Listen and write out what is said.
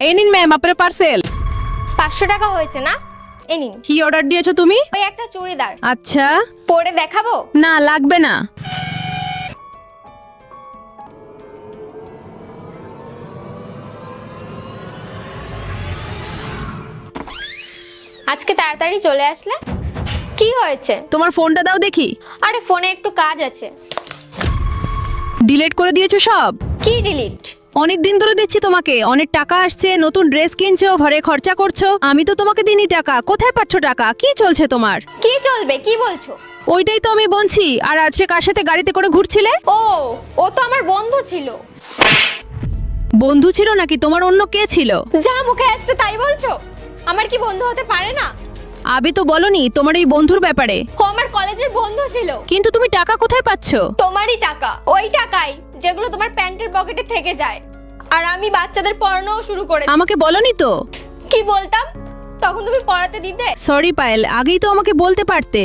এই নিন ম্যাম আপনার পার্সেল। 500 টাকা হয়েছে না? এই নিন। কি অর্ডার দিয়েছো তুমি? ওই একটা চুড়িদার। আচ্ছা, পরে দেখাবো? না লাগবে না। আজকে তাড়াতাড়ি চলে আসলে, কি হয়েছে? তোমার ফোনটা দাও দেখি। আরে ফোনে একটু কাজ আছে। ডিলিট করে দিয়েছো সব? কি ডিলিট? অনেক দিন ধরে দিচ্ছি তোমাকে, অনেক টাকা আসছে, নতুন ড্রেস কিনছো, ঘরে খরচা করছো, আমি তো তোমাকে দিইনি টাকা। কোথায় পাচ্ছ টাকা? কি চলছে তোমার? কি চলবে? কি বলছো? ওইটাই তো আমি বলছি। আর আজকে কার সাথে গাড়িতে করে ঘুরছিলে? ও তো আমার বন্ধু ছিল। বন্ধু ছিল নাকি তোমার অন্য কে ছিল? যা মুখে আসছে তাই বলছো? আমার কি বন্ধু হতে পারে না? আবি তো বলনি তোমার এই বন্ধুর ব্যাপারে। ও আমার কলেজের বন্ধু ছিল। কিন্তু তুমি টাকা কোথায় পাচ্ছো? তোমারই টাকা, ওই টাকাই যেগুলো তোমার প্যান্টের পকেটে থেকে যায়। আর আমি বাচ্চাদের পড়ানোও শুরু করে। আমাকে বলনি তো। কি বলতাম? তখন তুমি পড়াতে দিতে। সরি পায়েল, আগেই তো আমাকে বলতে পারতে।